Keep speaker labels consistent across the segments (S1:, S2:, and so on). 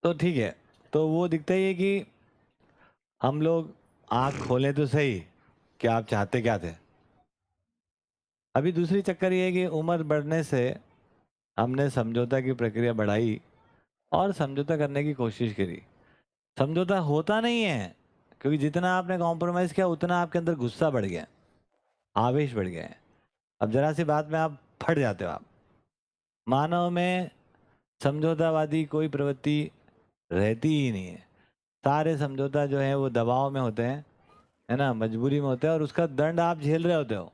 S1: तो ठीक है, तो वो दिखता ही है कि हम लोग आंख खोलें तो सही कि आप चाहते क्या थे। अभी दूसरी चक्कर ये है कि उम्र बढ़ने से हमने समझौता की प्रक्रिया बढ़ाई और समझौता करने की कोशिश करी। समझौता होता नहीं है, क्योंकि जितना आपने कॉम्प्रोमाइज़ किया उतना आपके अंदर गुस्सा बढ़ गया, आवेश बढ़ गया है। अब ज़रा सी बात में आप फट जाते हो आप। मानव में समझौतावादी कोई प्रवृत्ति रहती ही नहीं है। सारे समझौता जो है वो दबाव में होते हैं, है ना, मजबूरी में होते हैं और उसका दंड आप झेल रहे होते हो।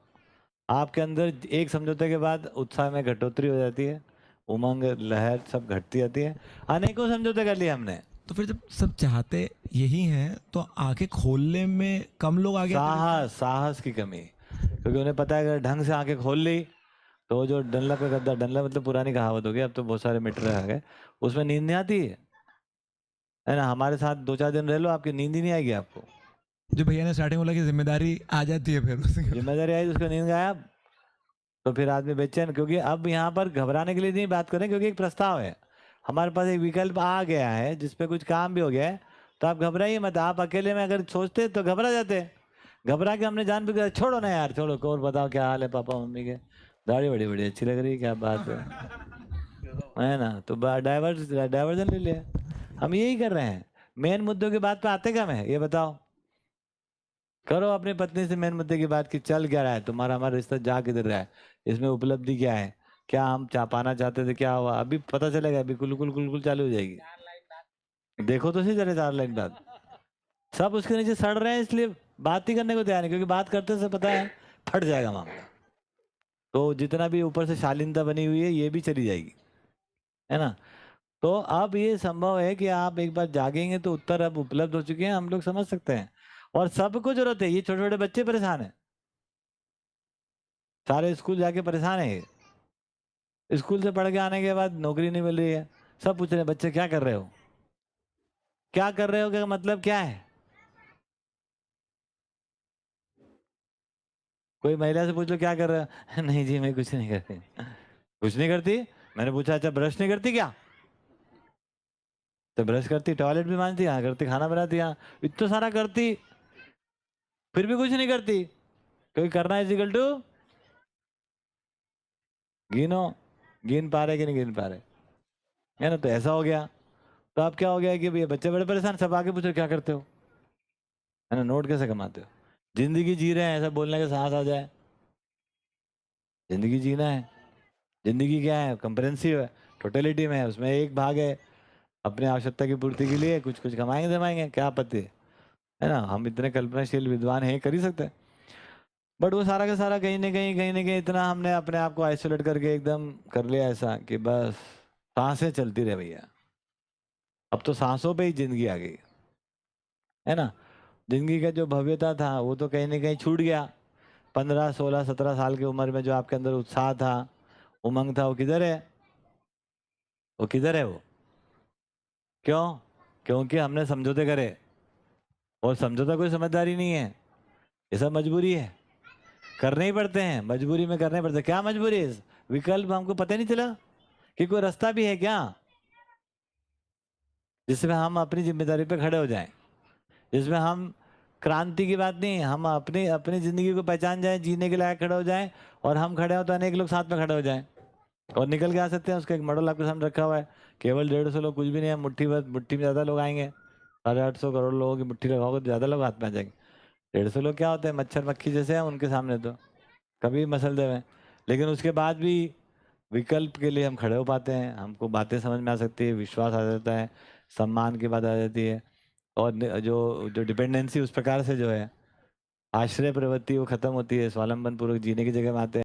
S1: आपके अंदर एक समझौते के बाद उत्साह में घटोतरी हो जाती है, उमंग लहर सब घटती जाती है। अनेकों समझौते कर लिए हमने।
S2: तो फिर जब सब चाहते यही हैं तो आंखें खोलने में कम लोग आगे आते रहते हैं।
S1: साहस की कमी, क्योंकि उन्हें पता है अगर ढंग से आंखें खोल ली तो जो डनलप का गद्दा, डनलप मतलब पुरानी कहावत हो गई, अब तो बहुत सारे मीटर आ गए, उसमें नींद नहीं आती है ना। हमारे साथ 2-4 दिन रह लो, आपकी नींद ही नहीं आएगी आपको।
S2: जो भैया ने स्टार्टिंग बोला कि जिम्मेदारी आ जाती है फिर उसके बाद।
S1: जिम्मेदारी आई तो उसको नींद गायब। तो फिर आदमी बेचैन, क्योंकि अब यहाँ पर घबराने के लिए नहीं बात करें, क्योंकि एक प्रस्ताव है, हमारे पास एक विकल्प आ गया है जिसपे कुछ काम भी हो गया है। तो आप घबराइए मत। आप अकेले में अगर सोचते तो घबरा जाते, घबरा के हमने जान भी, छोड़ो ना यार, छोड़ो। और बताओ क्या हाल है पापा मम्मी के, दाढ़ी बड़ी बड़ी अच्छी लग रही है, क्या बात है ना। तो डाइवर्जन ले लिया। हम यही कर रहे हैं। मेन मुद्दों की बात पे आते कम है, ये बताओ। करो अपनी पत्नी से मेन मुद्दे की बात की, चल क्या रहा है तुम्हारा, हमारा रिश्ता जा किधर रहा है, इसमें उपलब्धि क्या है, क्या हम पाना चाहते थे, क्या हुआ, अभी पता चलेगा, अभी कुलकुल कुलकुल चालू हो जाएगी। देखो तो सही जरा 4 लाइन बाद सब उसके नीचे सड़ रहे हैं, इसलिए बात ही करने को तैयार नहीं, क्योंकि बात करते से पता है फट जाएगा मामला। तो जितना भी ऊपर से शालीनता बनी हुई है ये भी चली जाएगी, है ना। तो अब ये संभव है कि आप एक बार जागेंगे तो उत्तर अब उपलब्ध हो चुके हैं, हम लोग समझ सकते हैं। और सबको जरूरत है, ये छोटे छोटे बच्चे परेशान हैं, सारे स्कूल जाके परेशान है। स्कूल से पढ़ के आने के बाद नौकरी नहीं मिल रही है, सब पूछ रहे हैं बच्चे क्या कर रहे हो, क्या कर रहे हो, क्या मतलब क्या है। कोई महिला से पूछ लो क्या कर रहे हो, नहीं जी मैं कुछ नहीं करती। कुछ नहीं करती। मैंने पूछा अच्छा ब्रश नहीं करती क्या, तो ब्रश करती, टॉयलेट भी मांजती, हाँ करती, खाना बनाती, हाँ, इतना सारा करती, फिर भी कुछ नहीं करती। क्योंकि करना इज इक्वल टू गिनो, गिन पा रहे कि नहीं गिन पा रहे, है ना। तो ऐसा हो गया। तो अब क्या हो गया कि भैया बच्चे बड़े परेशान, सब आके पूछो क्या करते हो, है ना, नोट कैसे कमाते हो, जिंदगी जी रहे हैं ऐसा बोलने का साहस आ जाए। जिंदगी जीना है, जिंदगी क्या है, कंप्रेहेंसिव है, टोटलिटी में है, उसमें एक भाग है अपने आवश्यकता की पूर्ति के लिए कुछ कुछ कमाएंगे जमाएंगे, क्या आपत्ति है ना। हम इतने कल्पनाशील विद्वान हैं, कर ही सकते हैं। बट वो सारा का सारा कहीं ना कहीं इतना हमने अपने आप को आइसोलेट करके एकदम कर लिया ऐसा कि बस सांसें चलती रहे भैया। अब तो सांसों पे ही जिंदगी आ गई, है ना। जिंदगी का जो भव्यता था वो तो कहीं ना कहीं छूट गया। 15, 16, 17 साल की उम्र में जो आपके अंदर उत्साह था, उमंग था, वो किधर है, वो किधर है वो। क्यों? क्योंकि हमने समझौते करे, और समझौता कोई समझदारी नहीं है, ये सब मजबूरी है, करने ही पड़ते हैं, मजबूरी में करने पड़ते हैं। क्या मजबूरी है, विकल्प हमको पता ही नहीं चला कि कोई रास्ता भी है क्या जिसमें हम अपनी जिम्मेदारी पे खड़े हो जाएं, जिसमें हम क्रांति की बात नहीं, हम अपनी अपनी जिंदगी को पहचान जाएं, जीने के लायक खड़े हो जाएं, और हम खड़े हो तो अनेक लोग साथ में खड़े हो जाएं और निकल के आ सकते हैं। उसका एक मॉडल आपके सामने रखा हुआ है, केवल 150 लोग कुछ भी नहीं है, मुट्ठी भर, मुट्ठी में ज्यादा लोग आएंगे, 850 करोड़ लोगों की मुट्ठी लगाओगे तो ज्यादा लोग हाथ में आ जाएंगे। 150 लोग क्या होते हैं, मच्छर मक्खी जैसे हैं उनके सामने, तो कभी मसल देवे। लेकिन उसके बाद भी विकल्प के लिए हम खड़े हो पाते हैं, हमको बातें समझ में आ सकती है, विश्वास आ जाता है, सम्मान की बात आ जाती है, और जो जो डिपेंडेंसी उस प्रकार से जो है, आश्रय प्रवृत्ति वो खत्म होती है, स्वावलंबन पूर्वक जीने की जगह में आते हैं।